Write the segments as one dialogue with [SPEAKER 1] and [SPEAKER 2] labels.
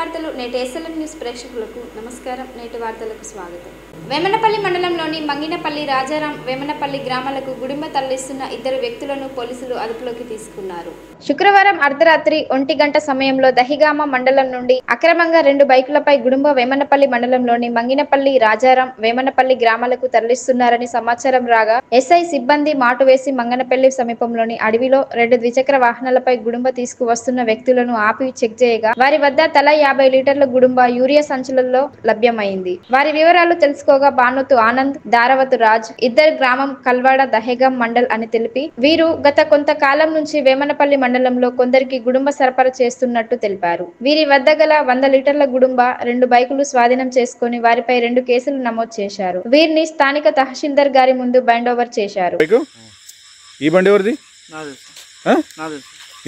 [SPEAKER 1] వార్తలు నేటి SLN news ప్రేక్షకులకు నమస్కారం. నేటి వార్తలకు స్వాగతం. వేమనపల్లి మండలంలోని మంగినపల్లి రాజారాం వేమనపల్లి గ్రామాలకు గుడుంబ తరలిస్తున్న ఇద్దరు వ్యక్తులను పోలీసులు అదుపులోకి తీసుకున్నారు. శుక్రవారం అర్ధరాత్రి 1 గంట సమయంలో దహిగామ మండలం నుండి అక్రమంగా 2 బైకులపై గుడుంబ వేమనపల్లి మండలంలోని మంగినపల్లి రాజారాం వేమనపల్లి గ్రామాలకు తరలిస్తున్నారని సమాచారం రాగా ఎస్ఐ సిబ్బంది మాటు వేసి మంగనపల్లి సమీపంలోని అడవిలో 2 ద్విచక్ర వాహనాలపై గుడుంబ తీసుకువస్తున్న వ్యక్తులను ఆపి చెక్ చేయగా వారి వద్ద తలా 50 లీటర్ల గుడుంబ యూరియా సంచులలో లభ్యమైంది. వారి వివరాలు తెలుసుకోగా బానోతు ఆనంద్, దారవతు రాజ్ ఇద్దరు గ్రామం కల్వాడ దహేగాం మండల్ అని తెలిపి వీరు గత కొంతకాలం నుంచి వేమనపల్లి మండలంలో కొందరికి గుడుంబ సరఫరా చేస్తున్నట్టు తెలిపారు. వీరి వద్ద గల 100 లీటర్ల గుడుంబ 2 బైకులు స్వాధీనం చేసుకుని వారిపై 2 కేసులు నమోదు చేశారు. వీరిని స్థానిక తహసీల్దార్ గారి ముందు బైండ్ ఓవర్ చేశారు.
[SPEAKER 2] ఈ బండి ఎవరిది?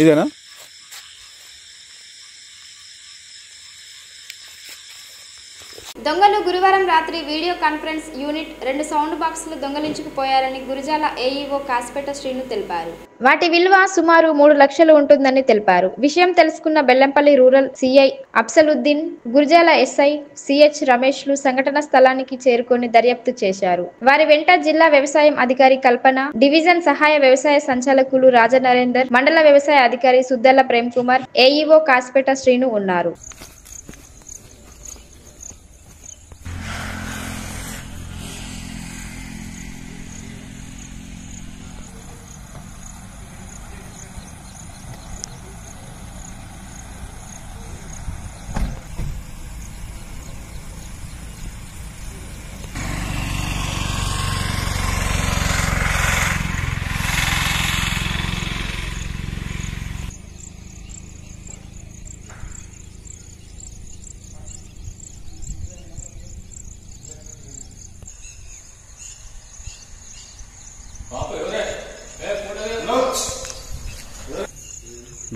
[SPEAKER 2] ఇదేనా?
[SPEAKER 1] దొంగలు గురువారం రాత్రి వీడియో కాన్ఫరెన్స్ యూనిట్ 2 సౌండ్ బాక్సులు దొంగలించుకుపోయారని గురజాల ఏఈఓ కాస్పేట శ్రీను తెలిపారు. వాటి విలువ సుమారు 3 లక్షలు ఉంటుందని తెలిపారు. విషయం తెలుసుకున్న Bellampalli rural CI Afsaluddin, Gurajala SI CH రమేష్లు సంఘటన స్థలానికి చేరుకొని దర్యాప్తు చేశారు. వారి వెంట జిల్లా వ్యవసాయం అధికారి కల్పన, డివిజన్ సహాయ వ్యవసాయ సంచాలకులు రాజనరేందర్, మండల వ్యవసాయ అధికారి సుద్దెల ప్రేమ్ కుమార్, ఏఈఓ కాస్పేట శ్రీను ఉన్నారు.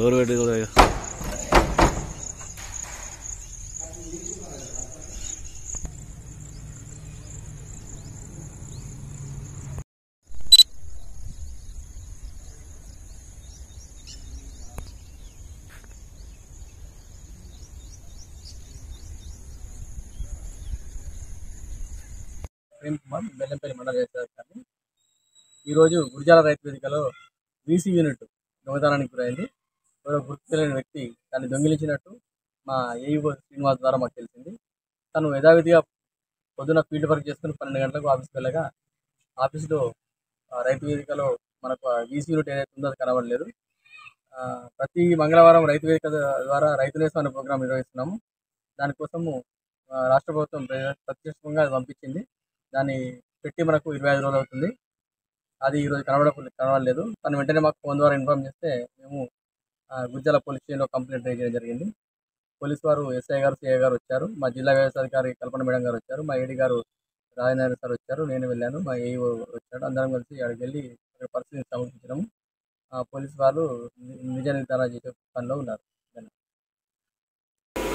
[SPEAKER 2] డోర్ పెట్టి
[SPEAKER 3] ప్రేమ్ కుమార్, బెల్లంపల్లి మండల వ్యవసాయ. ఈరోజు గురజాల రైతు వేదికలో వీసీ యూనిట్ దొంగతనానికి గురైంది. ఎవరో గుర్తు తెలియని వ్యక్తి దాన్ని దొంగిలించినట్టు మా ఏఈఓ శ్రీనివాస్ ద్వారా మాకు తెలిసింది. తను యథావిధిగా పొద్దున ఫీల్డ్ వర్క్ చేసుకుని 12 గంటలకు ఆఫీస్కి వెళ్ళగా ఆఫీస్లో రైతు వేదికలో మనకు వీసీ యూనిట్ ఏదైతే ఉందో అది కనబడలేదు. ప్రతి మంగళవారం రైతు వేదిక ద్వారా రైతు నేస్తం అనే ప్రోగ్రాం నిర్వహిస్తున్నాము. దానికోసము రాష్ట్ర ప్రభుత్వం ప్రత్యక్షంగా అది పంపించింది. దాన్ని పెట్టి మనకు 25 రోజులు అవుతుంది. అది ఈరోజు కనబడలేదు. తను వెంటనే మాకు ఫోన్ ద్వారా ఇన్ఫార్మ్ చేస్తే మేము గురజాల పోలీస్ స్టేషన్లో కంప్లైంట్ చేయడం జరిగింది. పోలీసు వారు ఎస్ఐ గారు, సిఐ గారు వచ్చారు. మా జిల్లా వ్యవసాయ అధికారి కల్పన మేడం గారు వచ్చారు. మా ఏడీ గారు రాజనారాయణ సార్ వచ్చారు. నేను వెళ్ళాను. మా ఏఈఓ వచ్చాడు. అందరం కలిసి అక్కడికి వెళ్ళి పరిస్థితిని సమీక్షించడం. పోలీసు వాళ్ళు నిజ నిర్ధారణ చేసే పనిలో ఉన్నారు.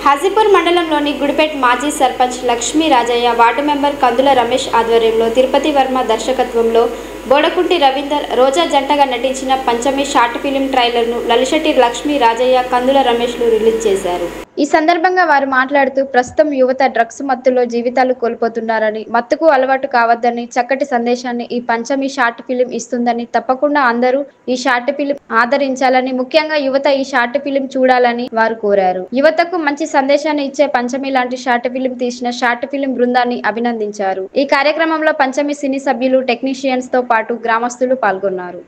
[SPEAKER 1] హాజీపూర్ మండలంలోని గుడిపేట్ మాజీ సర్పంచ్ లక్ష్మీ రాజయ్య, వార్డు మెంబర్ కందుల రమేష్ ఆధ్వర్యంలో తిరుపతి వర్మ దర్శకత్వంలో బోడకుంటి రవీందర్, రోజా జంటగా నటించిన పంచమి షార్ట్ ఫిలిం ట్రైలర్ను లలిశెట్టి లక్ష్మీ రాజయ్య, కందుల రమేష్లు రిలీజ్ చేశారు. ఈ సందర్భంగా వారు మాట్లాడుతూ ప్రస్తుతం యువత డ్రగ్స్ మత్తులో జీవితాలు కోల్పోతున్నారని, మత్తుకు అలవాటు కావద్దని చక్కటి సందేశాన్ని ఈ పంచమి షార్ట్ ఫిలిం ఇస్తుందని, తప్పకుండా అందరూ ఈ షార్ట్ ఫిలిం ఆదరించాలని, ముఖ్యంగా యువత ఈ షార్ట్ ఫిలిం చూడాలని వారు కోరారు. యువతకు మంచి సందేశాన్ని ఇచ్చే పంచమి లాంటి షార్ట్ ఫిలిం తీసిన షార్ట్ ఫిలిం బృందాన్ని అభినందించారు. ఈ కార్యక్రమంలో పంచమి సినీ సభ్యులు, టెక్నీషియన్స్ తో పాటు గ్రామస్తులు పాల్గొన్నారు.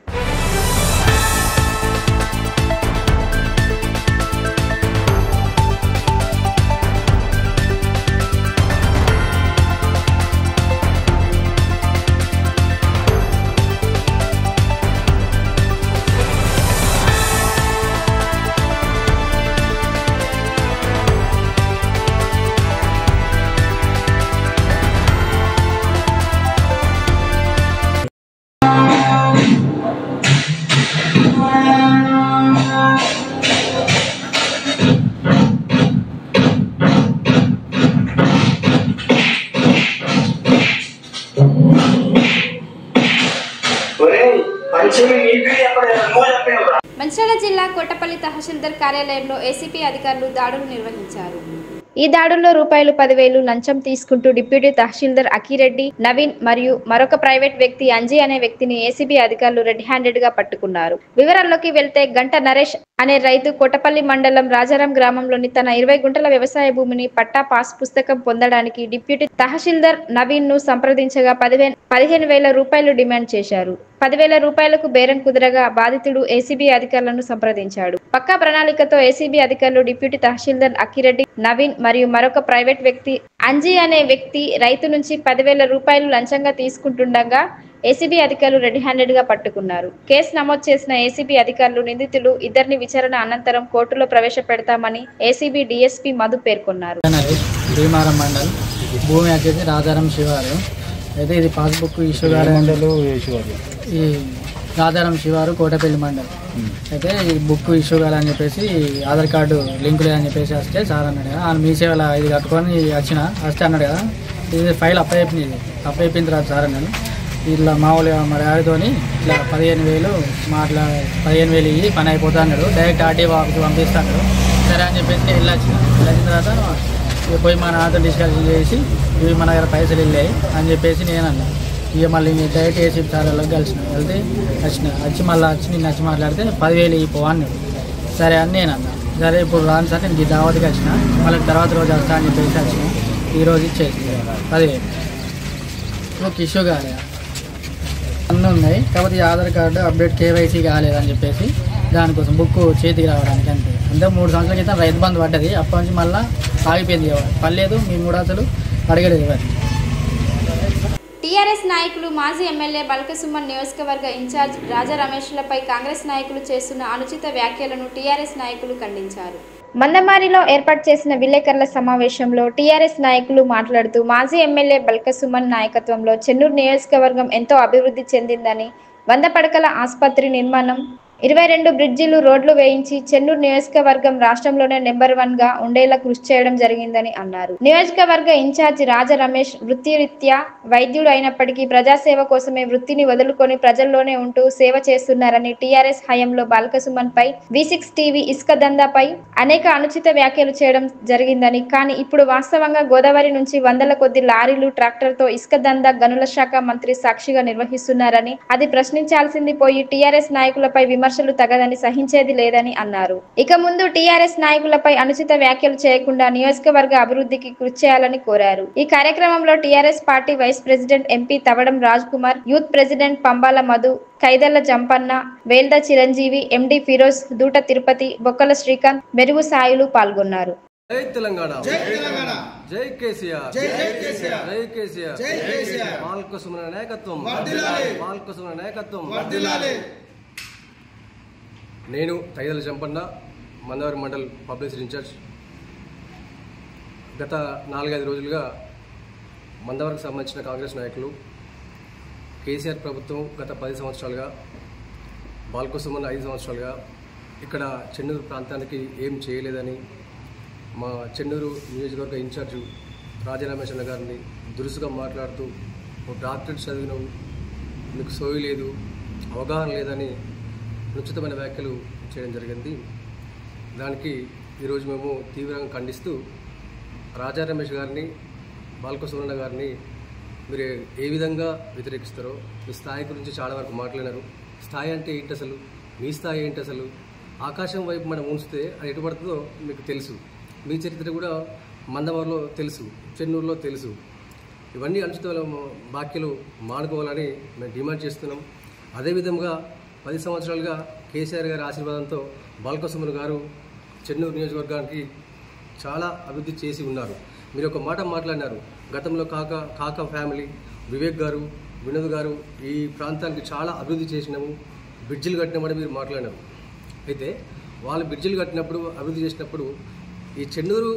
[SPEAKER 1] తహసీల్దార్ కార్యాలయంలో ఏసీపీ అధికారులు దాడులు నిర్వహించారు. ఈ దాడుల్లో రూపాయలు 10,000 లంచం తీసుకుంటూ డిప్యూటీ తహసీల్దార్ అకిరెడ్డి, నవీన్ మరియు మరొక ప్రైవేట్ వ్యక్తి అంజీ అనే వ్యక్తిని ఏసీబీ అధికారులు రెడ్ హ్యాండెడ్ గా పట్టుకున్నారు. వివరాల్లోకి వెళ్తే గంట నరేష్ అనే రైతు కోటపల్లి మండలం రాజారాం గ్రామంలోని తన 20 గుంటల వ్యవసాయ భూమిని పట్టా పాస్ పుస్తకం పొందడానికి డిప్యూటీ తహసీల్దార్ నవీన్ ను సంప్రదించగా 15,000 రూపాయలు డిమాండ్ చేశారు. 10,000 రూపాయలకు బేరం కుదరగా బాధితుడు ఏసీబీ అధికారులను సంప్రదించాడు. పక్కా ప్రణాళికతో ఏసీబీ అధికారులు డిప్యూటీ తహసీల్దార్ అకిరెడ్డి, నవీన్ మరియు మరొక ప్రైవేట్ వ్యక్తి అంజీ అనే వ్యక్తి రైతు నుంచి 10,000 రూపాయలు లంచంగా తీసుకుంటుండగా ఏసీబీ అధికారులు రెడ్ హ్యాండెడ్ గా పట్టుకున్నారు. కేసు నమోదు చేసిన ఏసీబీ అధికారులు నిందితులు ఇద్దరిని విచారణ అనంతరం కోర్టులో ప్రవేశపెడతామని ఏసీబీ డీఎస్పీ మధు పేర్కొన్నారు.
[SPEAKER 4] భూమి వచ్చేసి రాజారాం శివారు అయితే ఇది పాస్బుక్ ఇష్యూ ఈ రాజారాం శివారు కోటపల్లి మండలం అయితే ఈ బుక్ ఇష్యూ కాదని చెప్పేసి ఆధార్ కార్డు లింక్ లేదని చెప్పేసి వస్తే సార్ అన్నాడు కదా మీ సేవల ఇది కట్టుకొని వస్తే అన్నాడు కదా ఇది ఫైల్ అప్లై అయిపోయిన తర్వాత సార్ అన్నాడు ఇట్లా మామూలుగా మరి ఆడితోని ఇట్లా 15,000 ఇవి పని అయిపోతా అన్నాడు. డైరెక్ట్ ఆర్టీఓ ఆఫీస్కి పంపిస్తాడు. సరే అని చెప్పేసి వెళ్ళిన తర్వాత పోయి మా నాతో డిస్కషన్ చేసి ఇవి మన దగ్గర పైసలు వెళ్ళాయి అని చెప్పేసి నేను అన్నా. ఇక మళ్ళీ డైరెక్ట్ ఏసీ సార్లకు వెళ్తే వచ్చి నిన్న వచ్చి మాట్లాడితే 10,000 ఇవ్వు అన్నాడు. సరే అని నేను అన్నా. సరే ఇప్పుడు రాను సార్ నేను ఈ దావతికి వచ్చిన మళ్ళీ తర్వాత రోజు వస్తా అని చెప్పేసి వచ్చిన. ఈరోజు ఇచ్చేసి 10,000 ఒక ఇష్యూ కాలేదు అన్నీ ఉన్నాయి. కాకపోతే ఈ ఆధార్ కార్డు అప్డేట్ కేవైసీ కాలేదని చెప్పేసి దానికోసం బుక్ చేతికి రావడానికి అంతే. 3 సంవత్సరాల క్రితం రైతు బంధు పడ్డది. అప్పటి నుంచి మళ్ళీ ఆగిపోయింది. పర్లేదు మేము కూడా అసలు అడగలేదు.
[SPEAKER 1] టీఆర్ఎస్ నాయకులు మాజీ ఎమ్మెల్యే బల్కసుమన్ నియోజకవర్గ ఇన్ఛార్జ్ రాజా రమేష్లపై కాంగ్రెస్ నాయకులు చేస్తున్న అనుచిత వ్యాఖ్యలను టీఆర్ఎస్ నాయకులు ఖండించారు. మందమారిలో ఏర్పాటు చేసిన విలేకరుల సమావేశంలో టీఆర్ఎస్ నాయకులు మాట్లాడుతూ మాజీ ఎమ్మెల్యే బల్కసుమన్ నాయకత్వంలో చెన్నూరు నియోజకవర్గం ఎంతో అభివృద్ధి చెందిందని, 100 పడకల ఆసుపత్రి నిర్మాణం, 22 బ్రిడ్జిలు, రోడ్లు వేయించి చెన్నూరు నియోజకవర్గం రాష్ట్రంలోనే నెంబర్ 1 గా ఉండేలా కృషి చేయడం జరిగిందని అన్నారు. నియోజకవర్గ ఇన్ఛార్జి రాజా రమేష్ వృత్తిరీత్యా వైద్యుడు అయినప్పటికీ ప్రజాసేవ కోసమే వృత్తిని వదులుకొని ప్రజల్లోనే ఉంటూ సేవ చేస్తున్నారని, టీఆర్ఎస్ హయాంలో బాల్కసుమన్ పై V6 టీవీ ఇసుక దందాపై అనేక అనుచిత వ్యాఖ్యలు చేయడం జరిగిందని, కానీ ఇప్పుడు వాస్తవంగా గోదావరి నుంచి వందల కొద్ది లారీలు, ట్రాక్టర్తో ఇసుక దందా గనుల శాఖ మంత్రి సాక్షిగా నిర్వహిస్తున్నారని, అది ప్రశ్నించాల్సింది పోయి టీఆర్ఎస్ నాయకులపై విమర్శలు తగదని, సహించేది లేదని అన్నారు. ఇక ముందు టీఆర్ఎస్ నాయకులపై అనుచిత వ్యాఖ్యలు చేయకుండా నియోజకవర్గ అభివృద్ధికి కృషి చేయాలని కోరారు. ఈ కార్యక్రమంలో TRS party vice president MP Tavadam Raj Kumar, youth president Pambala Madhu, Kaidalla Jampanna, Velda Chiranjeevi, MD Firoz, Doota Tirupati, Bokkala Srikanth, మెరుగు సాయులు పాల్గొన్నారు.
[SPEAKER 5] జై తెలంగాణ, జై తెలంగాణ, జై కేసీఆర్, జై కేసీఆర్, జై కేసీఆర్, జై కేసీఆర్. బాల్కసుమన్ నాయకత్వం వర్ధిల్లాలి, బాల్కసుమన్ నాయకత్వం వర్ధిల్లాలి. నేను కైదల్ల జంపన్న, మందవరం మండల్ పబ్లిసిటీ ఇన్ఛార్జ్. గత 4-5 రోజులుగా మందవరంకి సంబంధించిన కాంగ్రెస్ నాయకులు కేసీఆర్ ప్రభుత్వం గత 10 సంవత్సరాలుగా, బాల్కసుమన్ 5 సంవత్సరాలుగా ఇక్కడ చెన్నూరు ప్రాంతానికి ఏం చేయలేదని మా చెన్నూరు నియోజకవర్గ ఇన్ఛార్జు రాజా రమేష్ అన్న గారిని దురుసుగా మాట్లాడుతూ, డాక్టరేట్ చదివినవు, నీకు సోయి లేదు, అవగాహన లేదని అనుచితమైన వ్యాఖ్యలు చేయడం జరిగింది. దానికి ఈరోజు మేము తీవ్రంగా ఖండిస్తూ రాజా రమేష్ గారిని, బాల్కసుమన్ గారిని మీరు ఏ విధంగా వ్యతిరేకిస్తారో, మీ స్థాయి గురించి చాలా వరకు మాట్లాడినారు. స్థాయి అంటే ఏంటి అసలు, మీ స్థాయి ఏంటి అసలు, ఆకాశం వైపు మనం ఉంచితే అది ఎటు పడుతుందో మీకు తెలుసు. మీ చరిత్ర కూడా మందమరిలో తెలుసు, చెన్నూరులో తెలుసు. ఇవన్నీ అనుచిత వ్యాఖ్యలు మానుకోవాలని మేము డిమాండ్ చేస్తున్నాం. అదేవిధంగా 10 సంవత్సరాలుగా కేసీఆర్ గారి ఆశీర్వాదంతో బాల్కసుమన్ గారు చెన్నూరు నియోజకవర్గానికి చాలా అభివృద్ధి చేసి ఉన్నారు. మీరు ఒక మాట మాట్లాడినారు, గతంలో కాకా ఫ్యామిలీ, వివేక్ గారు, వినోద్ గారు ఈ ప్రాంతానికి చాలా అభివృద్ధి చేసినాము, బ్రిడ్జిలు కట్టినామని మీరు మాట్లాడినారు. అయితే వాళ్ళు బ్రిడ్జిలు కట్టినప్పుడు, అభివృద్ధి చేసినప్పుడు ఈ చెన్నూరు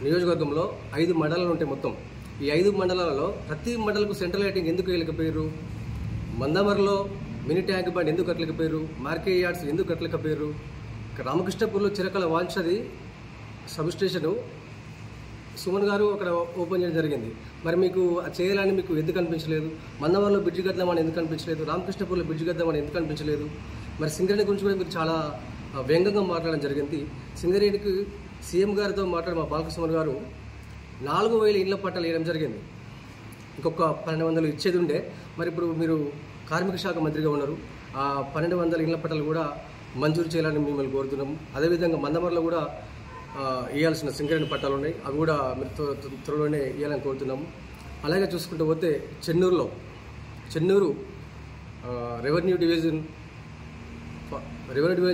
[SPEAKER 5] నియోజకవర్గంలో 5 మండలాలు ఉంటాయి మొత్తం. ఈ 5 మండలాలలో ప్రతి మండలకు సెంట్రల్ లైటింగ్ ఎందుకు వెళ్ళకపోయారు? మందమరిలో మినీ ట్యాంక్ బండ్ ఎందుకు కట్టలేకపోయారు? మార్కెట్ యార్డ్స్ ఎందుకు కట్టలేకపోయారు? రామకృష్ణపూర్లో చిరకాల వాంఛది సబ్ స్టేషను సుమన్ గారు అక్కడ ఓపెన్ చేయడం జరిగింది. మరి మీకు చేయాలని మీకు ఎందుకు అనిపించలేదు? మందమరిలో బ్రిడ్జి కడదామని ఎందుకు అనిపించలేదు? రామకృష్ణపూర్లో బ్రిడ్జి కడదామని ఎందుకు అనిపించలేదు? మరి సింగరేణి గురించి కూడా మీరు చాలా వ్యంగ్యంగా మాట్లాడడం జరిగింది. సింగరేణికి సీఎం గారితో మాట్లాడి మా బాలకృష్ణ గారు 4000 ఇళ్ల పట్టాలు వేయడం జరిగింది. ఇంకొక 1200 ఇచ్చేది ఉండే. మరి ఇప్పుడు మీరు కార్మిక శాఖ మంత్రిగా ఉన్నారు, ఆ 1200 ఇళ్ల పట్టాలు కూడా మంజూరు చేయాలని మిమ్మల్ని కోరుతున్నాము. అదేవిధంగా మందమర్లో కూడా వేయాల్సిన సింగరేణి పట్టాలు ఉన్నాయి, అవి కూడా మీరు త్వరలోనే వేయాలని కోరుతున్నాము. అలాగే చూసుకుంటూ పోతే చెన్నూరు రెవెన్యూ డివిజన్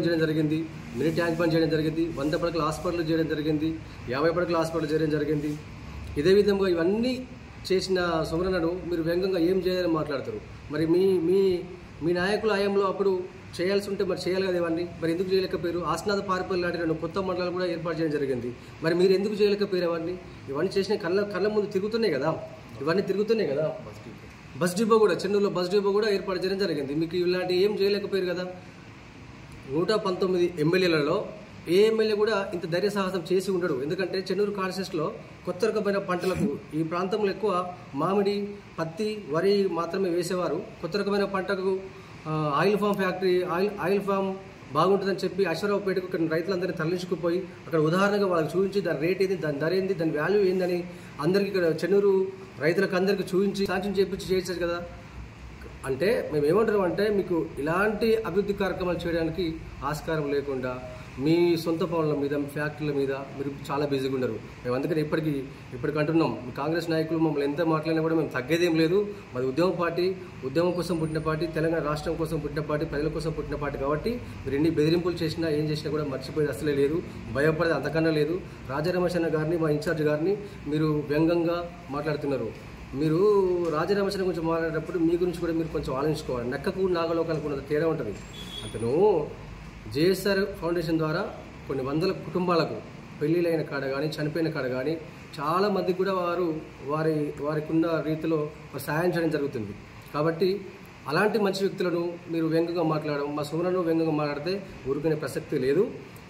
[SPEAKER 5] చేయడం జరిగింది, మినీ ట్యాంక్ బండ్ చేయడం జరిగింది, 100 పడకల హాస్పిటల్ చేయడం జరిగింది, 50 పడకల హాస్పిటల్ చేయడం జరిగింది. ఇదే విధంగా ఇవన్నీ చేసిన సుమరన్నను మీరు వ్యంగ్యంగా ఏం చేయాలని మాట్లాడతారు. మరి మీ మీ మీ నాయకుల హయాంలో అప్పుడు చేయాల్సి ఉంటే మరి చేయాలి కదా ఇవన్నీ, మరి ఎందుకు చేయలేకపోయారు? ఆస్నాథ పారిపల్లి లాంటి 2 కొత్త మండలాలు కూడా ఏర్పాటు చేయడం జరిగింది. మరి మీరు ఎందుకు చేయలేకపోయారు? ఇవన్నీ చేసిన కళ్ళ ముందు తిరుగుతున్నాయి కదా, ఇవన్నీ తిరుగుతున్నాయి కదా. బస్ డిపో కూడా, చెన్నూరులో బస్ డిపో కూడా ఏర్పాటు చేయడం జరిగింది. మీకు ఇలాంటి ఏం చేయలేకపోయారు కదా. 119 ఎమ్మెల్యేలలో ఏ ఎమ్మెల్యే కూడా ఇంత ధైర్య సాహసం చేసి ఉండడు. ఎందుకంటే చెన్నూరు కాన్స్టిట్యూన్సీలో కొత్త రకమైన పంటలకు ఈ ప్రాంతంలో ఎక్కువ మామిడి, పత్తి, వరి మాత్రమే వేసేవారు. కొత్త రకమైన పంటకు oil palm factory, oil palm బాగుంటుందని చెప్పి అశ్వరావుపేటకు ఇక్కడ రైతులందరినీ తరలించుకుపోయి అక్కడ ఉదాహరణగా వాళ్ళకి చూపించి దాని రేట్ ఏంది, దాని ధర ఏంది, దాని వాల్యూ ఏందని అందరికీ ఇక్కడ చెన్నూరు రైతులకు అందరికీ చూపించి శాంక్షన్ చేయించి చేయొచ్చు కదా. అంటే మేము ఏమంటున్నాం అంటే, మీకు ఇలాంటి అభివృద్ధి కార్యక్రమాలు చేయడానికి ఆస్కారం లేకుండా మీ సొంత పనుల మీద, మీ ఫ్యాక్టరీల మీద మీరు చాలా బిజీగా ఉన్నారు. మేము అందుకని ఇప్పటికి అంటున్నాం, కాంగ్రెస్ నాయకులు మమ్మల్ని ఎంత మాట్లాడినా కూడా మేము తగ్గేదేం లేదు. మాది ఉద్యమం కోసం పుట్టిన పార్టీ, తెలంగాణ రాష్ట్రం కోసం పుట్టిన పార్టీ, ప్రజల కోసం పుట్టిన పార్టీ. కాబట్టి మీరు ఎన్ని బెదిరింపులు చేసినా ఏం చేసినా కూడా మర్చిపోయేది అసలే లేదు, భయపడేది అంతకన్నా లేదు. రాజారమేశ్వర గారిని, మా ఇన్ఛార్జ్ గారిని మీరు వ్యంగ్యంగా మాట్లాడుతున్నారు. మీరు రాజరామేశ్వరం గురించి మాట్లాడేటప్పుడు మీ గురించి కూడా మీరు కొంచెం ఆలోచించుకోవాలి. నెక్కకు నాగలోకానికి ఉన్నది తేడా ఉంటుంది. అతను జేఎస్ఆర్ ఫౌండేషన్ ద్వారా కొన్ని వందల కుటుంబాలకు పెళ్లిళ్ళైన కాడ కానీ, చనిపోయిన కాడ కానీ చాలా మందికి కూడా వారికి ఉన్న రీతిలో సాయం చేయడం జరుగుతుంది. కాబట్టి అలాంటి మంచి వ్యక్తులను మీరు వ్యంగ్యంగా మాట్లాడడం, మా సుమరను వ్యంగ్యంగా మాట్లాడితే ఊరుకునే ప్రసక్తి లేదు.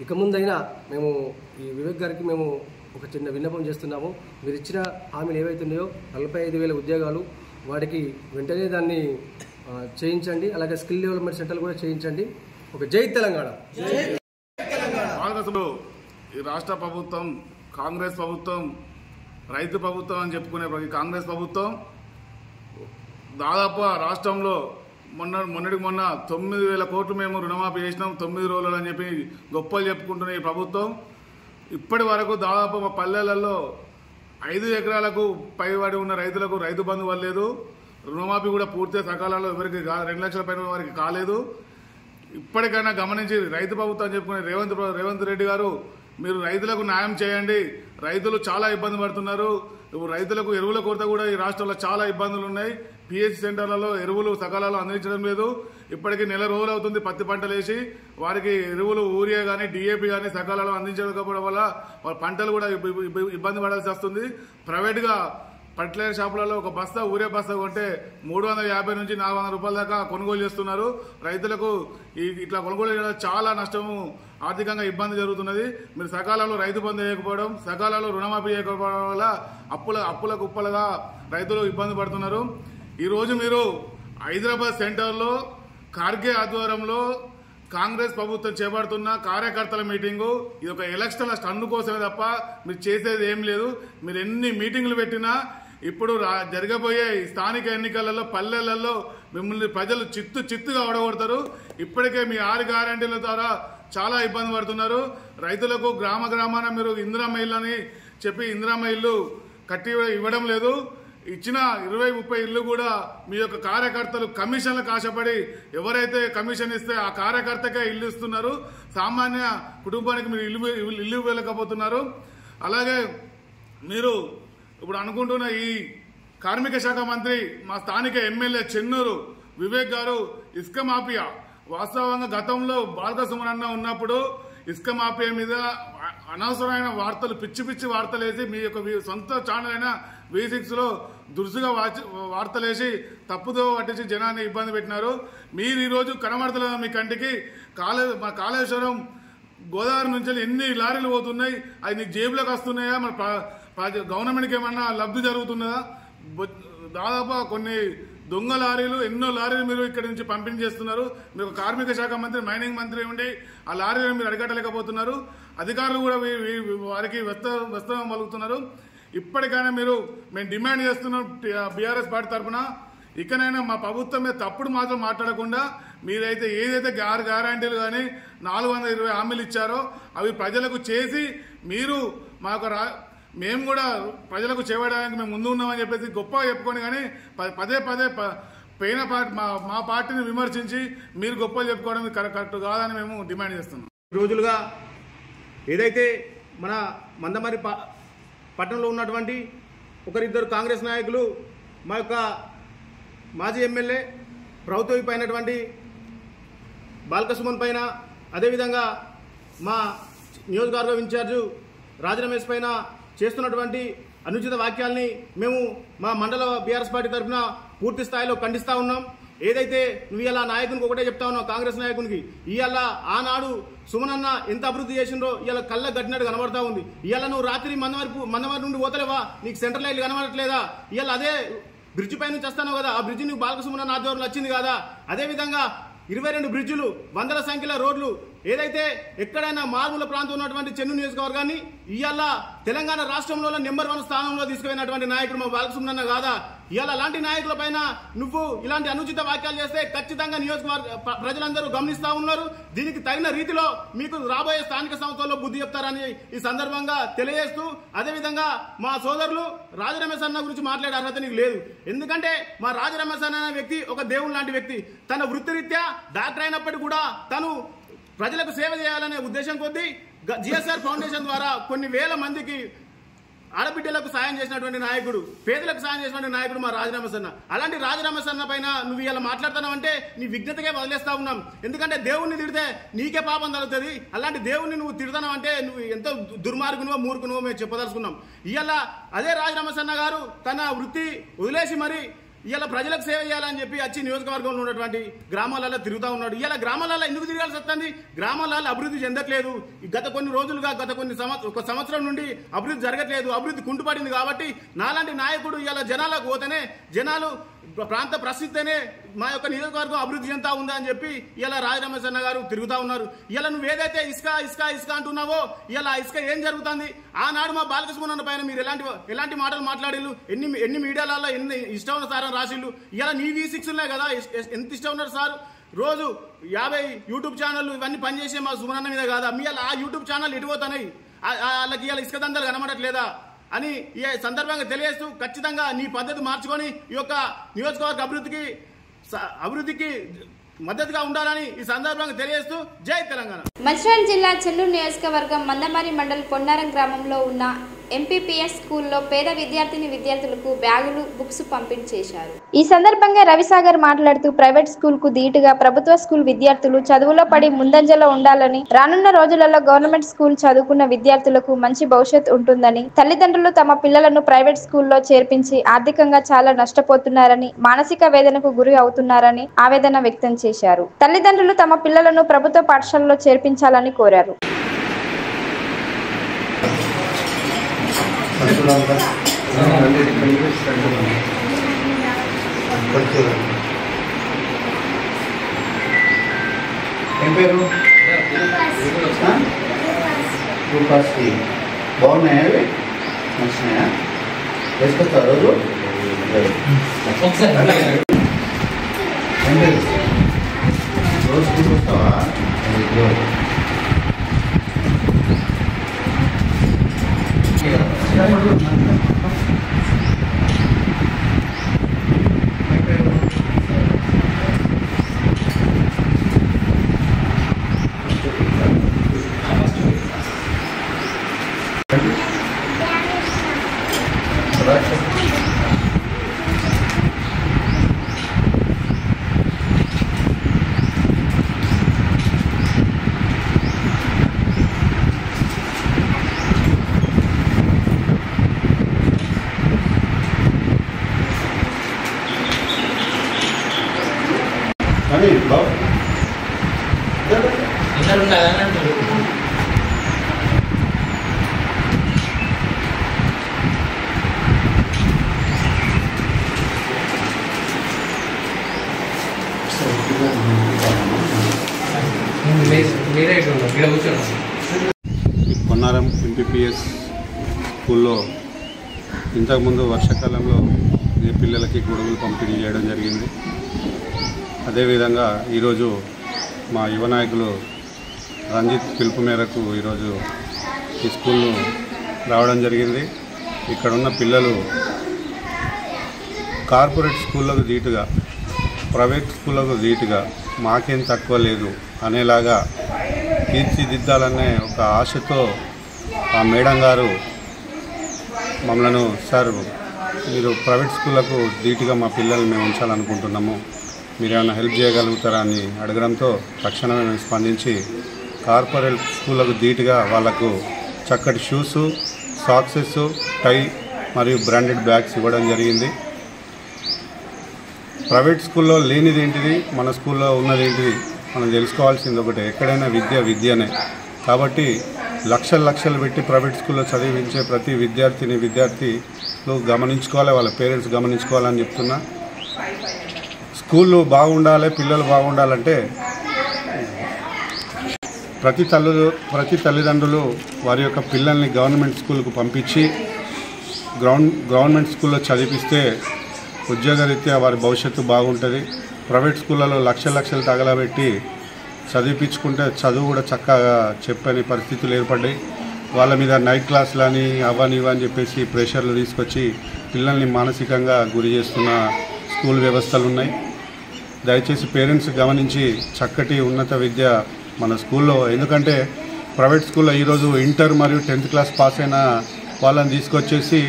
[SPEAKER 5] ఇక ముందైనా మేము ఈ వివేక్ గారికి మేము ఒక చిన్న విన్నపం చేస్తున్నాము. మీరు ఇచ్చిన హామీలు ఏవైతున్నాయో 45,000 ఉద్యోగాలు, వాటికి వెంటనే దాన్ని చేయించండి. అలాగే స్కిల్ డెవలప్మెంట్ సెంటర్లు కూడా చేయించండి. ఒక జై తెలంగాణ.
[SPEAKER 2] ఈ రాష్ట్ర ప్రభుత్వం, కాంగ్రెస్ ప్రభుత్వం, రైతు ప్రభుత్వం అని చెప్పుకునే కాంగ్రెస్ ప్రభుత్వం దాదాపు రాష్ట్రంలో మొన్నటికి మొన్న 9,000 కోట్లు మేము రుణమాఫీ చేసినాం 9 రోజులు అని చెప్పి గొప్పలు చెప్పుకుంటున్న ఈ ప్రభుత్వం ఇప్పటి వరకు దాదాపు మా పల్లెలలో 5 ఎకరాలకు పైబడి ఉన్న రైతులకు రైతు బంధు వల్లేదు. రుణమాఫీ కూడా పూర్తిగా సకాలంలో ఎవరికి 2 లక్షల పైన వారికి కాలేదు. ఇప్పటికైనా గమనించి రైతు ప్రభుత్వం చెప్పుకునే రేవంత్ రెడ్డి గారు, మీరు రైతులకు న్యాయం చేయండి. రైతులు చాలా ఇబ్బంది పడుతున్నారు. రైతులకు ఎరువుల కొరత కూడా ఈ రాష్ట్రంలో చాలా ఇబ్బందులు ఉన్నాయి. పిహెచ్ సెంటర్లలో ఎరువులు సకాలంలో అందించడం లేదు. ఇప్పటికీ నెల రోజులు అవుతుంది పత్తి పంటలు వేసి, వారికి ఎరువులు ఊరియా కానీ, డిఏపి కానీ సకాలంలో అందించకపోవడం వల్ల వాళ్ళ పంటలు కూడా ఇబ్బంది పడాల్సి వస్తుంది. ప్రైవేట్గా ఫర్టిలైజర్ షాపులలో ఒక బస్తా ఊరే బస్తా కొంటే 350 నుంచి 400 రూపాయల దాకా కొనుగోలు చేస్తున్నారు. రైతులకు ఇట్లా కొనుగోలు చేయడం చాలా నష్టము, ఆర్థికంగా ఇబ్బంది జరుగుతున్నది. మీరు సకాలంలో రైతు బంధు చేయకపోవడం, సకాలంలో రుణమాఫీ చేయకపోవడం వల్ల అప్పుల కుప్పలుగా రైతులు ఇబ్బంది పడుతున్నారు. ఈరోజు మీరు హైదరాబాద్ సెంటర్లో ఖార్గే ఆధ్వర్యంలో కాంగ్రెస్ ప్రభుత్వం చేపడుతున్న కార్యకర్తల మీటింగు, ఇది ఒక ఎలక్షన్ల స్టండ్ కోసమే తప్ప మీరు చేసేది ఏం లేదు. మీరు ఎన్ని మీటింగులు పెట్టినా ఇప్పుడు జరగబోయే స్థానిక ఎన్నికలలో పల్లెలలో మిమ్మల్ని ప్రజలు చిత్తుగా ఓడగొడతారు. ఇప్పటికే మీ 6 గ్యారెంటీల ద్వారా చాలా ఇబ్బంది పడుతున్నారు. రైతులకు గ్రామాన మీరు ఇందిరమ్మ ఇల్లు అని చెప్పి ఇందిరమ్మ ఇల్లు కట్టి ఇవ్వడం లేదు. ఇచ్చిన 20-30 ఇల్లు కూడా మీ యొక్క కార్యకర్తలు కమిషన్లకు ఆశపడి ఎవరైతే కమిషన్ ఇస్తే ఆ కార్యకర్తకే ఇల్లు ఇస్తున్నారు. సామాన్య కుటుంబానికి మీరు ఇల్లు ఇవ్వలేకపోతున్నారు. అలాగే మీరు ఇప్పుడు అనుకుంటున్న ఈ కార్మిక శాఖ మంత్రి, మా స్థానిక ఎమ్మెల్యే చెన్నూరు వివేక్ గారు ఇసుక మాఫియా, వాస్తవంగా గతంలో బాలకసుమరన్న ఉన్నప్పుడు ఇసుక మాఫియా మీద అనవసరమైన వార్తలు, పిచ్చి వార్తలు వేసి మీ యొక్క సొంత ఛానల్ అయిన V6 లో దురుసుగా వార్తలేసి తప్పుదో పట్టించి జనాన్ని ఇబ్బంది పెట్టినారు. మీరు ఈరోజు కనబడతలేదు మీ కంటికి. మా కాళేశ్వరం గోదావరి నుంచి ఎన్ని లారీలు పోతున్నాయి, అవి నీకు జేబులోకి వస్తున్నాయా? మరి గవర్నమెంట్కి ఏమన్నా లబ్ధి జరుగుతున్నదా? దాదాపు కొన్ని దొంగ లారీలు ఎన్నో లారీలు మీరు ఇక్కడి నుంచి పంపిణీ చేస్తున్నారు. మీరు కార్మిక శాఖ మంత్రి, మైనింగ్ మంత్రి ఉండి ఆ లారీలను మీరు అరికట్టలేకపోతున్నారు. అధికారులు కూడా వారికి వ్యస్తమం పలుకుతున్నారు. ఇప్పటికైనా మేము డిమాండ్ చేస్తున్నాం బీఆర్ఎస్ పార్టీ తరఫున, ఇకనైనా మా ప్రభుత్వం మీద తప్పుడు మాత్రం మాట్లాడకుండా మీరైతే ఏదైతే 6 గ్యారంటీలు కానీ 420 హామీలు ఇచ్చారో అవి ప్రజలకు చేసి మీరు మేము కూడా ప్రజలకు చేయడానికి మేము ముందు ఉన్నామని చెప్పేసి గొప్పగా చెప్పుకొని, కానీ పదే పైన మా పార్టీని విమర్శించి మీరు గొప్పలు చెప్పుకోవడం కరెక్ట్ కాదని మేము డిమాండ్ చేస్తున్నాం.
[SPEAKER 6] రోజులుగా ఏదైతే మన మందమరి పట్టణంలో ఉన్నటువంటి ఒకరిద్దరు కాంగ్రెస్ నాయకులు మా యొక్క మాజీ ఎమ్మెల్యే ప్రభుత్వ పైనటువంటి బాల్కసుమన్ పైన, అదేవిధంగా మా నియోజకవర్గ ఇన్ఛార్జు రాజరమేష్ పైన చేస్తున్నటువంటి అనుచిత వాక్యాల్ని మేము మా మండల బీఆర్ఎస్ పార్టీ తరఫున పూర్తి స్థాయిలో ఖండిస్తూ ఉన్నాం. ఏదైతే నువ్వు ఇలా నాయకునికి ఒకటే చెప్తా ఉన్నావు, కాంగ్రెస్ నాయకునికి ఇవాళ ఆనాడు సుమనన్న ఎంత అభివృద్ధి చేసిండ్రో ఇవాళ కళ్ళ గట్టినట్టు కనబడతా ఉంది. ఇవాళ నువ్వు రాత్రి మందమరి నుండి పోతలేవా? నీకు సెంట్రల్ లైన్ కనబడట్లేదా? ఇవాళ అదే బ్రిడ్జి పై నుంచి వస్తాను కదా, ఆ బ్రిడ్జి నువ్వు బాలకసుమన్న ఆధ్వర్యంలో వచ్చింది కదా. అదేవిధంగా 22 బ్రిడ్జిలు, వందల సంఖ్యలో రోడ్లు, ఏదైతే ఎక్కడైనా మారుమూల ప్రాంతం ఉన్నటువంటి చెన్నూరు నియోజకవర్గాన్ని ఇవాళ తెలంగాణ రాష్ట్రంలో నెంబర్ 1 స్థానంలో తీసుకుపోయినటువంటి నాయకుడు మా బాలకసుమన్న కాదా? ఇవాళ అలాంటి నాయకుల పైన నువ్వు ఇలాంటి అనుచిత వాక్యాలు చేస్తే ఖచ్చితంగా నియోజకవర్గ ప్రజలందరూ గమనిస్తా ఉన్నారు. దీనికి తగిన రీతిలో మీకు రాబోయే స్థానిక సంస్థల్లో బుద్ధి చెప్తారని ఈ సందర్భంగా తెలియజేస్తూ, అదేవిధంగా మా సోదరులు రాజరమేష్ అన్న గురించి మాట్లాడే అర్హత నీకు లేదు. ఎందుకంటే మా రాజరమేష్ అన్న వ్యక్తి ఒక దేవుడు లాంటి వ్యక్తి. తన వృత్తిరీత్యా డాక్టర్ అయినప్పటికీ కూడా తను ప్రజలకు సేవ చేయాలనే ఉద్దేశం కొద్దీ జిఎస్ఆర్ ఫౌండేషన్ ద్వారా కొన్ని వేల మందికి ఆడబిడ్డలకు సాయం చేసినటువంటి నాయకుడు, పేదలకు సాయం చేసినటువంటి నాయకుడు మా రాజరమేష్ అన్న. అలాంటి రాజరమేష్ అన్న పైన నువ్వు ఇలా మాట్లాడుతున్నావు అంటే నీ విజ్ఞతకే వదిలేస్తా ఉన్నాం. ఎందుకంటే దేవుణ్ణి తిడితే నీకే పాపం తగ్గుతుంది. అలాంటి దేవుణ్ణి నువ్వు తిడతావు అంటే నువ్వు ఎంతో దుర్మార్గునువో మూర్ఖునువో మేము చెప్పదలుచుకున్నాం. ఇవాళ అదే రాజరమేష్ అన్న గారు తన వృత్తి వదిలేసి మరి ఇలా ప్రజలకు సేవ చేయాలని చెప్పి వచ్చి నియోజకవర్గంలో ఉన్నటువంటి గ్రామాలలో తిరుగుతూ ఉన్నాడు. ఇలా గ్రామాలలో ఎందుకు తిరగాల్సి వస్తుంది? గ్రామాలలో అభివృద్ధి చెందట్లేదు. గత కొన్ని రోజులుగా ఒక సంవత్సరం నుండి అభివృద్ధి జరగట్లేదు. అభివృద్ధి కుంటుపడింది. కాబట్టి నాలాంటి నాయకుడు ఇలా జనాలకు పోతేనే జనాలు ప్రాంత ప్రసిద్ధినే మా యొక్క నియోజకవర్గం అభివృద్ధి చెందుతా ఉందా అని చెప్పి ఇలా రాజరమేష్ అన్న గారు తిరుగుతూ ఉన్నారు. ఇలా నువ్వు ఏదైతే ఇసుక అంటున్నావో ఇలా ఇసుక ఏం జరుగుతుంది? ఆనాడు మా బాలకృష్ణ పైన మీరు ఎలాంటి మాటలు మాట్లాడిల్లు, ఎన్ని మీడియాలలో ఎన్ని ఇష్టం రాసిల్లు. ఇలా నీ V6 కదా ఎంత ఇష్టం ఉన్నారు సార్. రోజు 50 యూట్యూబ్ ఛానళ్ళు ఇవన్నీ పనిచేసే మా సుమనన్న మీద కాదా? మీ ఆ యూట్యూబ్ ఛానల్ ఎటుపోతున్నాయి? వాళ్ళకి ఇలా ఇసుక దందాలు కనబడట్లేదా అని ఈ సందర్భంగా తెలియజేస్తూ, ఖచ్చితంగా నీ పద్ధతి మార్చుకొని ఈ యొక్క నియోజకవర్గ అభివృద్ధికి మద్దతుగా ఉండాలని ఈ సందర్భంగా తెలియజేస్తూ జై తెలంగాణ.
[SPEAKER 1] మంచిర్యాల జిల్లా చెన్నూరు నియోజకవర్గం మందమరి మండల్ పొన్నారం గ్రామంలో ఉన్న ఎంపీపీఎస్ స్కూల్లో పేద విద్యార్థులకు బ్యాగులు, బుక్స్ పంపిణీ చేశారు. ఈ సందర్భంగా రవిసాగర్ మాట్లాడుతూ ప్రైవేట్ స్కూల్ కు ధీటుగా ప్రభుత్వ స్కూల్ విద్యార్థులు చదువులో పడి ముందంజలో ఉండాలని, రానున్న రోజులలో గవర్నమెంట్ స్కూల్ చదువుకున్న విద్యార్థులకు మంచి భవిష్యత్ ఉంటుందని, తల్లిదండ్రులు తమ పిల్లలను ప్రైవేట్ స్కూల్లో చేర్పించి ఆర్థికంగా చాలా నష్టపోతున్నారని, మానసిక వేదనకు గురి అవుతున్నారని ఆవేదన వ్యక్తం చేశారు. తల్లిదండ్రులు తమ పిల్లలను ప్రభుత్వ పాఠశాలలో చేర్పించాలని కోరారు.
[SPEAKER 7] ఏం పేరు? బాగున్నాయా? అవి నచ్చినాయా? వేసుకొస్తా రోజు? ఏం పేరు? రోజు స్కూల్కి వస్తావా?
[SPEAKER 8] పొన్నారం ఎంపీపీఎస్ స్కూల్లో ఇంతకుముందు వర్షాకాలంలో ఏ పిల్లలకి గొడుగులు పంపిణీ చేయడం జరిగింది. అదేవిధంగా ఈరోజు మా యువ నాయకులు రంజిత్ పిలుపు మేరకు ఈరోజు ఈ స్కూల్ను రావడం జరిగింది. ఇక్కడ ఉన్న పిల్లలు కార్పొరేట్ స్కూళ్ళకు ధీటుగా, ప్రైవేట్ స్కూళ్ళకు ధీటుగా మాకేం తక్కువ లేదు అనేలాగా తీర్చిదిద్దాలనే ఒక ఆశతో ఆ మేడం గారు మమ్మల్ని, సార్ మీరు ప్రైవేట్ స్కూళ్ళకు ధీటుగా మా పిల్లల్ని మేము ఉంచాలనుకుంటున్నాము, మీరు ఏమైనా హెల్ప్ చేయగలుగుతారా అని అడగడంతో తక్షణమే మేము స్పందించి కార్పొరేట్ స్కూళ్ళకు ధీటుగా వాళ్లకు చక్కటి షూస్, సాక్సెస్, టై మరియు బ్రాండెడ్ బ్యాగ్స్ ఇవ్వడం జరిగింది. ప్రైవేట్ స్కూల్లో లేనిది ఏంటిది, మన స్కూల్లో ఉన్నది ఏంటిది మనం తెలుసుకోవాల్సింది ఒకటే. ఎక్కడైనా విద్యనే. కాబట్టి లక్షలు పెట్టి ప్రైవేట్ స్కూల్లో చదివించే ప్రతి విద్యార్థులు గమనించుకోవాలి, వాళ్ళ పేరెంట్స్ గమనించుకోవాలని చెప్తున్నా. స్కూళ్ళు బాగుండాలి, పిల్లలు బాగుండాలంటే ప్రతి తల్లిదండ్రులు వారి యొక్క పిల్లల్ని గవర్నమెంట్ స్కూల్కు పంపించి గవర్నమెంట్ స్కూల్లో చదివిస్తే ఉద్యోగరీత్యా వారి భవిష్యత్తు బాగుంటుంది. ప్రైవేట్ స్కూళ్ళలో లక్షలు తగలబెట్టి చదివించుకుంటే చదువు కూడా చక్కగా చెప్పని పరిస్థితులు ఏర్పడ్డాయి. వాళ్ళ మీద నైట్ క్లాసులని అవని ఇవని చెప్పేసి ప్రెషర్లు తీసుకొచ్చి పిల్లల్ని మానసికంగా గురి చేస్తున్న స్కూల్ వ్యవస్థలు ఉన్నాయి. దయచేసి పేరెంట్స్ గమనించి చక్కటి ఉన్నత విద్య మన స్కూల్లో, ఎందుకంటే ప్రైవేట్ స్కూల్లో ఈరోజు ఇంటర్ మరియు 10th క్లాస్ పాస్ అయిన వాళ్ళని తీసుకొచ్చేసి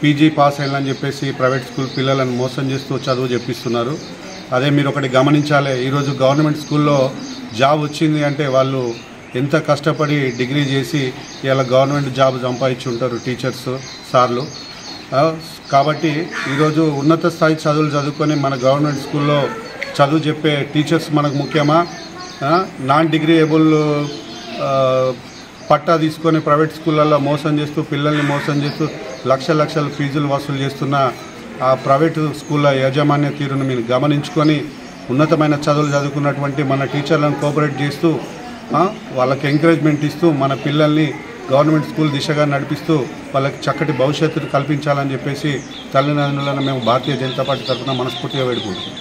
[SPEAKER 8] పీజీ పాస్ అయ్యాలని చెప్పేసి ప్రైవేట్ స్కూల్ పిల్లలను మోసం చేస్తూ చదువు చెప్పిస్తున్నారు. అదే మీరు ఒకటి గమనించాలి, ఈరోజు గవర్నమెంట్ స్కూల్లో జాబ్ వచ్చింది అంటే వాళ్ళు ఎంత కష్టపడి డిగ్రీ చేసి ఇలా గవర్నమెంట్ జాబ్ సంపాదించి ఉంటారు టీచర్స్, సార్లు. కాబట్టి ఈరోజు ఉన్నత స్థాయి చదువులు చదువుకొని మన గవర్నమెంట్ స్కూల్లో చదువు చెప్పే టీచర్స్ మనకు ముఖ్యమా, నాన్ డిగ్రీ ఏబుల్ పట్టా తీసుకొని ప్రైవేట్ స్కూళ్ళల్లో మోసం చేస్తూ పిల్లల్ని మోసం చేస్తూ లక్షలు ఫీజులు వసూలు చేస్తున్న ఆ ప్రైవేటు స్కూళ్ళ యాజమాన్య తీరును మీరు గమనించుకొని ఉన్నతమైన చదువులు చదువుకున్నటువంటి మన టీచర్లను కోఆపరేట్ చేస్తూ వాళ్ళకి ఎంకరేజ్మెంట్ ఇస్తూ మన పిల్లల్ని గవర్నమెంట్ స్కూల్ దిశగా నడిపిస్తూ వాళ్ళకి చక్కటి భవిష్యత్తును కల్పించాలని చెప్పేసి తల్లిదండ్రులను మేము భారతీయ జనతా పార్టీ తరఫున మనస్ఫూర్తిగా వేడుకుంటున్నాం.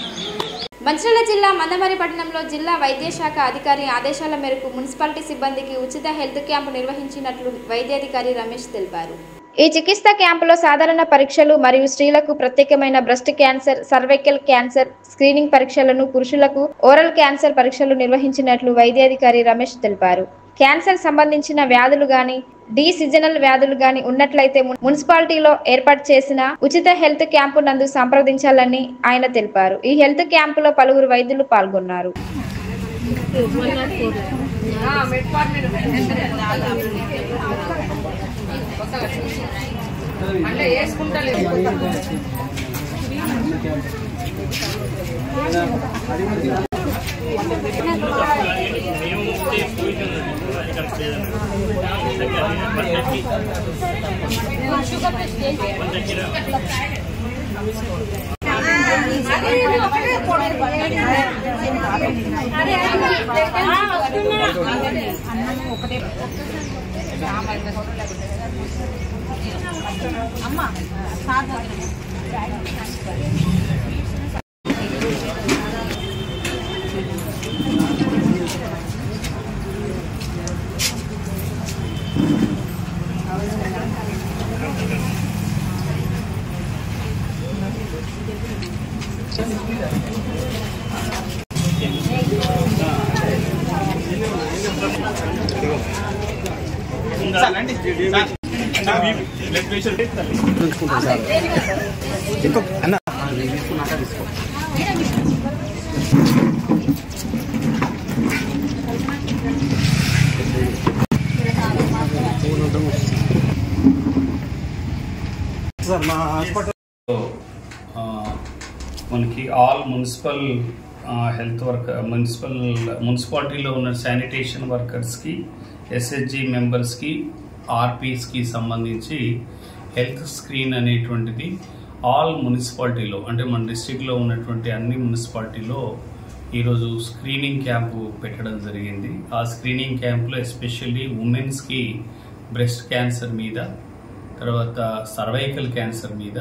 [SPEAKER 1] మంచిర్యాల జిల్లా మందమరి పట్టణంలో జిల్లా వైద్య శాఖ అధికారి ఆదేశాల మేరకు మున్సిపాలిటీ సిబ్బందికి ఉచిత హెల్త్ క్యాంపు నిర్వహించినట్లు వైద్యాధికారి రమేష్ తెలిపారు. ఈ చికిత్సా క్యాంపులో సాధారణ పరీక్షలు మరియు స్త్రీలకు ప్రత్యేకమైన breast cancer, cervical cancer screening పరీక్షలను, పురుషులకు ఓరల్ క్యాన్సర్ పరీక్షలు నిర్వహించినట్లు వైద్యాధికారి రమేష్ తెలిపారు. క్యాన్సర్ సంబంధించిన వ్యాధులు గాని, సీజనల్ వ్యాధులు గాని ఉన్నట్లయితే మున్సిపాలిటీలో ఏర్పాటు చేసిన ఉచిత హెల్త్ క్యాంపు నందు సంప్రదించాలని ఆయన తెలిపారు. ఈ హెల్త్ క్యాంపులో పలువురు వైద్యులు పాల్గొన్నారు.
[SPEAKER 9] మనకి ఆల్ మున్సిపల్ హెల్త్ వర్కర్ మున్సిపాలిటీలో ఉన్న శానిటేషన్ వర్కర్స్కి, ఎస్హెచ్జి మెంబర్స్కి, ఆర్పీస్కి సంబంధించి హెల్త్ స్క్రీన్ అనేటువంటిది ఆల్ మున్సిపాలిటీలో, అంటే మన డిస్ట్రిక్ట్లో ఉన్నటువంటి అన్ని మున్సిపాలిటీలో ఈరోజు స్క్రీనింగ్ క్యాంపు పెట్టడం జరిగింది. ఆ స్క్రీనింగ్ క్యాంపులో ఎస్పెషల్లీ ఉమెన్స్కి బ్రెస్ట్ క్యాన్సర్ మీద, తర్వాత సర్వైకల్ క్యాన్సర్ మీద,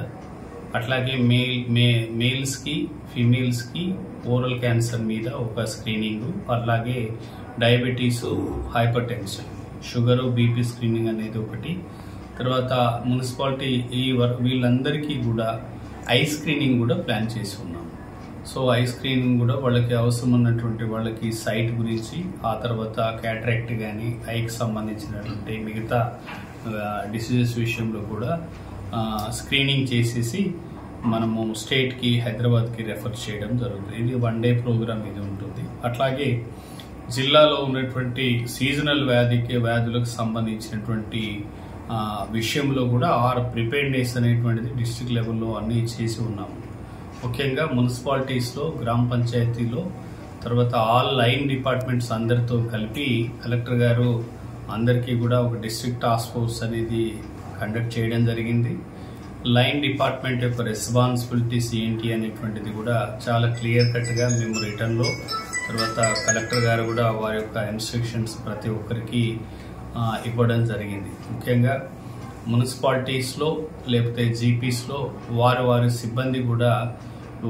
[SPEAKER 9] అట్లాగే మేల్స్కి ఫీమేల్స్కి ఓరల్ క్యాన్సర్ మీద ఒక స్క్రీనింగ్, అలాగే diabetes, hyper tension, sugar, BP screening అనేది ఒకటి. తర్వాత మున్సిపాలిటీ వీళ్ళందరికీ కూడా ఐ స్క్రీనింగ్ కూడా ప్లాన్ చేసి ఉన్నాం. సో ఐ స్క్రీనింగ్ కూడా వాళ్ళకి అవసరం ఉన్నటువంటి వాళ్ళకి సైట్ గురించి, ఆ తర్వాత క్యాటరాక్ట్ కానీ ఐకి సంబంధించినటువంటి మిగతా డిసీజెస్ విషయంలో కూడా స్క్రీనింగ్ చేసేసి మనము స్టేట్కి, హైదరాబాద్కి రెఫర్ చేయడం జరుగుతుంది. ఇది 1 డే ప్రోగ్రామ్ ఇది ఉంటుంది. అట్లాగే జిల్లాలో ఉన్నటువంటి సీజనల్ వ్యాధులకు సంబంధించినటువంటి విషయంలో కూడా ప్రిపేర్నెస్ అనేటువంటిది డిస్ట్రిక్ట్ లెవెల్లో అన్నీ చేసి ఉన్నాము. ముఖ్యంగా మున్సిపాలిటీస్లో, గ్రామ పంచాయతీలో, తర్వాత ఆల్ లైన్ డిపార్ట్మెంట్స్ అందరితో కలిపి కలెక్టర్ గారు అందరికీ కూడా ఒక డిస్ట్రిక్ట్ టాస్క్ ఫోర్స్ అనేది కండక్ట్ చేయడం జరిగింది. లైన్ డిపార్ట్మెంట్ యొక్క రెస్పాన్సిబిలిటీస్ ఏంటి అనేటువంటిది కూడా చాలా క్లియర్ కట్గా మేము రిటర్న్లో, తర్వాత కలెక్టర్ గారు కూడా వారి యొక్క ఇన్స్ట్రక్షన్స్ ప్రతి ఒక్కరికి ఇవ్వడం జరిగింది. ముఖ్యంగా మున్సిపాలిటీస్లో లేకపోతే జీపీస్లో వారి సిబ్బంది కూడా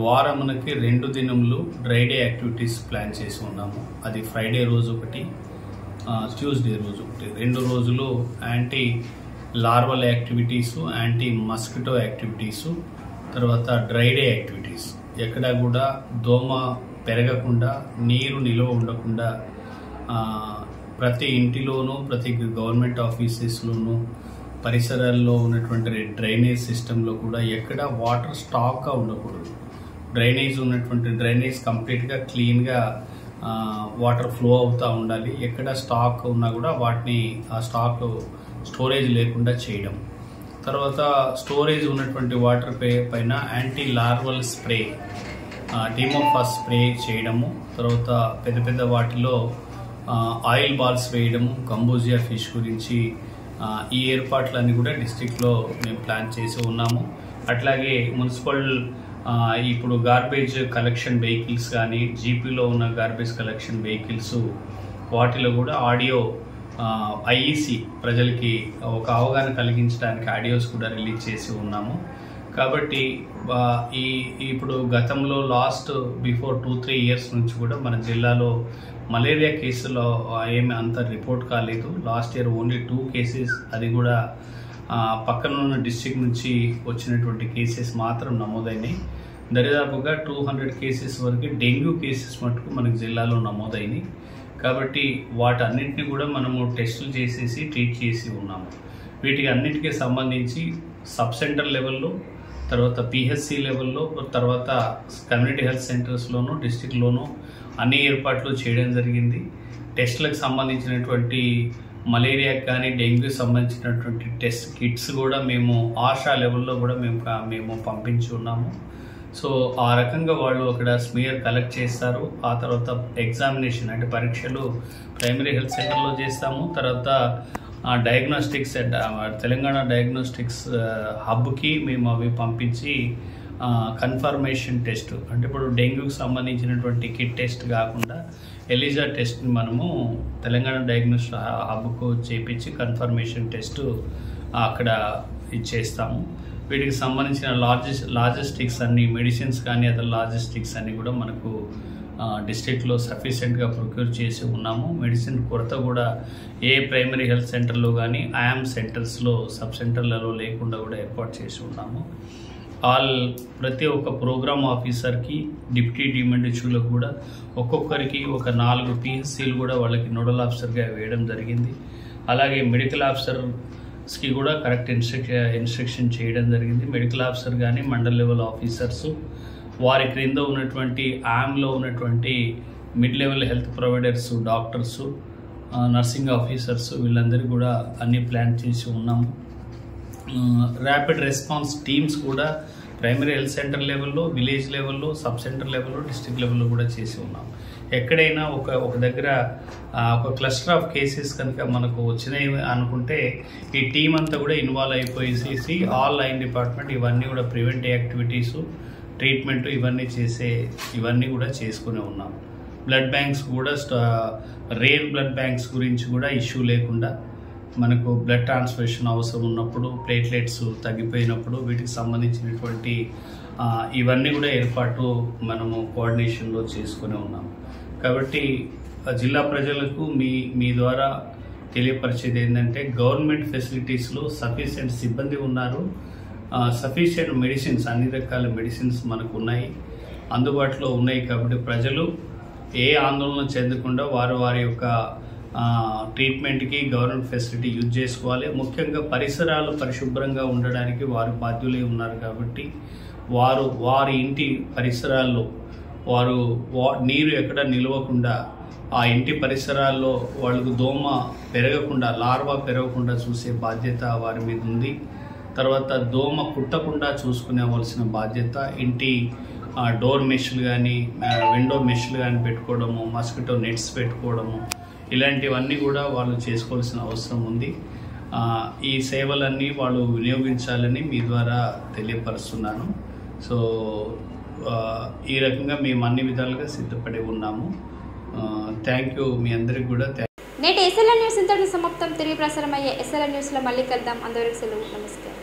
[SPEAKER 9] వారమునకి 2 దినములు డ్రై డే యాక్టివిటీస్ ప్లాన్ చేసి ఉన్నాము. అది ఫ్రైడే రోజు ఒకటి, ట్యూస్డే రోజు ఒకటి. 2 రోజులు anti larval activities, anti mosquito activities, తర్వాత డ్రై డే యాక్టివిటీస్. ఎక్కడా కూడా దోమ పెరగకుండా, నీరు నిల్వ ఉండకుండా ప్రతి ఇంటిలోనూ, ప్రతి గవర్నమెంట్ ఆఫీసెస్లోనూ, పరిసరాల్లో ఉన్నటువంటి డ్రైనేజ్ సిస్టంలో కూడా ఎక్కడ వాటర్ స్టాక్గా ఉండకూడదు. డ్రైనేజ్ కంప్లీట్గా క్లీన్గా వాటర్ ఫ్లో అవుతూ ఉండాలి. ఎక్కడ స్టాక్ ఉన్నా కూడా వాటిని ఆ స్టాక్ స్టోరేజ్ లేకుండా చేయడం. తర్వాత స్టోరేజ్ ఉన్నటువంటి వాటర్ పైన యాంటీ లార్వల్ స్ప్రే, టీమోఫాస్ స్ప్రే చేయడము. తర్వాత పెద్ద వాటిలో ఆయిల్ బాల్స్ వేయడము, కంబోజియా ఫిష్ గురించి ఈ ఏర్పాట్లన్నీ కూడా డిస్ట్రిక్ట్లో మేము ప్లాన్ చేసి ఉన్నాము. అట్లాగే మున్సిపల్ ఇప్పుడు గార్బేజ్ కలెక్షన్ వెహికల్స్ కానీ, జీపీలో ఉన్న గార్బేజ్ కలెక్షన్ వెహికల్స్, వాటిలో కూడా ఆడియో ఐఈసి ప్రజలకి ఒక అవగాహన కలిగించడానికి ఆడియోస్ కూడా రిలీజ్ చేసి ఉన్నాము. కాబట్టి ఇప్పుడు గతంలో బిఫోర్ 2-3 ఇయర్స్ నుంచి కూడా మన జిల్లాలో మలేరియా కేసులో ఏమి అంత రిపోర్ట్ కాలేదు. లాస్ట్ ఇయర్ ఓన్లీ 2 కేసెస్, అది కూడా పక్కన ఉన్న డిస్ట్రిక్ట్ నుంచి వచ్చినటువంటి కేసెస్ మాత్రం నమోదైనాయి. దరిదాపుగా 200 కేసెస్ వరకు డెంగ్యూ కేసెస్ మటుకు మనకు జిల్లాలో నమోదైనాయి. కాబట్టి వాటన్నిటిని కూడా మనము టెస్టులు చేసేసి ట్రీట్ చేసి ఉన్నాము. వీటికి అన్నిటికీ సంబంధించి సబ్ సెంటర్ లెవెల్లో, తర్వాత పిహెచ్సి లెవెల్లో, తర్వాత కమ్యూనిటీ హెల్త్ సెంటర్స్లోనూ, డిస్ట్రిక్ట్లోనూ అన్ని ఏర్పాట్లు చేయడం జరిగింది. టెస్టులకు సంబంధించినటువంటి మలేరియాకి కానీ, డెంగ్యూకి సంబంధించినటువంటి టెస్ట్ కిట్స్ కూడా మేము ఆశా లెవెల్లో కూడా మేము పంపించి ఉన్నాము. సో ఆ రకంగా వాళ్ళు అక్కడ స్మియర్ కలెక్ట్ చేస్తారు. ఆ తర్వాత ఎగ్జామినేషన్ అంటే పరీక్షలు ప్రైమరీ హెల్త్ సెంటర్లో చేస్తాము. తర్వాత డయాగ్నోస్టిక్స్ తెలంగాణ డయాగ్నోస్టిక్స్ హబ్కి మేము అవి పంపించి కన్ఫర్మేషన్ టెస్ట్, అంటే ఇప్పుడు డెంగ్యూకి సంబంధించినటువంటి కిట్ టెస్ట్ కాకుండా ఎలిజా టెస్ట్ని మనము తెలంగాణ డయాగ్నోస్టిక్ హబ్కు చేపించి కన్ఫర్మేషన్ టెస్ట్ అక్కడ ఇచ్చేస్తాము. వీటికి సంబంధించిన లాజిస్టిక్స్ అన్ని, మెడిసిన్స్ కానీ అదర్ లాజిస్టిక్స్ అన్నీ కూడా మనకు డిస్ట్రిక్ట్లో సఫిషియెంట్గా ప్రొక్యూర్ చేసి ఉన్నాము. మెడిసిన్ కొరత కూడా ఏ ప్రైమరీ హెల్త్ సెంటర్లో కానీ, ఐఎమ్ సెంటర్స్లో, సబ్ సెంటర్లలో లేకుండా కూడా ఏర్పాటు చేసి ఉన్నాము. ప్రతి ఒక్క ప్రోగ్రామ్ ఆఫీసర్కి, డిప్యూటీ డిఎండ్హెచ్ఓలకు కూడా ఒక్కొక్కరికి ఒక 4 పిహెచ్సిలు కూడా వాళ్ళకి నోడల్ ఆఫీసర్గా వేయడం జరిగింది. అలాగే మెడికల్ ఆఫీసర్స్కి కూడా కరెక్ట్ ఇన్స్ట్రక్షన్ చేయడం జరిగింది. మెడికల్ ఆఫీసర్ కానీ, మండల్ లెవెల్ ఆఫీసర్సు, వారి క్రింద ఉన్నటువంటి యామ్లో ఉన్నటువంటి mid level health providers, doctors, nursing officers, వీళ్ళందరికీ కూడా అన్ని ప్లాన్ చేసి ఉన్నాము. ర్యాపిడ్ రెస్పాన్స్ టీమ్స్ కూడా ప్రైమరీ హెల్త్ సెంటర్ లెవెల్లో, విలేజ్ లెవెల్లో, సబ్ సెంటర్ లెవెల్లో, డిస్ట్రిక్ట్ లెవెల్లో కూడా చేసి ఉన్నాం. ఎక్కడైనా ఒక దగ్గర ఒక క్లస్టర్ ఆఫ్ కేసెస్ కనుక మనకు వచ్చినాయి అనుకుంటే ఈ టీం అంతా కూడా ఇన్వాల్వ్ అయిపోయేసి ఆల్ లైన్ డిపార్ట్మెంట్ ఇవన్నీ కూడా ప్రివెంటివ్ యాక్టివిటీసు, ట్రీట్మెంట్ ఇవన్నీ కూడా చేసుకునే ఉన్నాం. బ్లడ్ బ్యాంక్స్ కూడా రేర్ బ్లడ్ బ్యాంక్స్ గురించి కూడా ఇష్యూ లేకుండా మనకు బ్లడ్ ట్రాన్స్ఫ్యూషన్ అవసరం ఉన్నప్పుడు, ప్లేట్లెట్స్ తగ్గిపోయినప్పుడు వీటికి సంబంధించినటువంటి ఇవన్నీ కూడా ఏర్పాటు మనము కోఆర్డినేషన్లో చేసుకుని ఉన్నాము. కాబట్టి జిల్లా ప్రజలకు మీ ద్వారా తెలియపరిచేది ఏంటంటే గవర్నమెంట్ ఫెసిలిటీస్లో సఫిషియెంట్ సిబ్బంది ఉన్నారు, సఫిషియెంట్ మెడిసిన్స్, అన్ని రకాల మెడిసిన్స్ మనకు ఉన్నాయి, అందుబాటులో ఉన్నాయి. కాబట్టి ప్రజలు ఏ ఆందోళన చెందకుండా వారి యొక్క ట్రీట్మెంట్కి గవర్నమెంట్ ఫెసిలిటీ యూజ్ చేసుకోవాలి. ముఖ్యంగా పరిసరాలు పరిశుభ్రంగా ఉండడానికి వారు బాధ్యులై ఉన్నారు. కాబట్టి వారి ఇంటి పరిసరాల్లో నీరు ఎక్కడ నిలవకుండా ఆ ఇంటి పరిసరాల్లో వాళ్ళకు దోమ పెరగకుండా, లార్వా పెరగకుండా చూసే బాధ్యత వారి మీద ఉంది. తర్వాత దోమ కుట్టకుండా చూసుకునేవలసిన బాధ్యత ఇంటి డోర్ మెష్లు కానీ విండో మెష్లు కానీ పెట్టుకోవడము, మస్కిటో నెట్స్ పెట్టుకోవడము, ఇలాంటివన్నీ కూడా వాళ్ళు చేసుకోవాల్సిన అవసరం ఉంది. ఈ సేవలన్నీ వాళ్ళు వినియోగించాలని మీ ద్వారా తెలియపరుస్తున్నాను. సో ఈ రకంగా మేము అన్ని విధాలుగా సిద్ధపడి ఉన్నాము. థ్యాంక్ యూ మీ అందరికి కూడా.
[SPEAKER 1] నేటి ఎస్ఎల్ఎన్ న్యూస్ ఇంతటి సమాప్తం. తిరిగి ప్రసారం అయ్యే ఎస్ఎల్ఎన్ న్యూస్లో మళ్ళీ కలుద్దాం. అందరికీ సెలవు. నమస్కారం.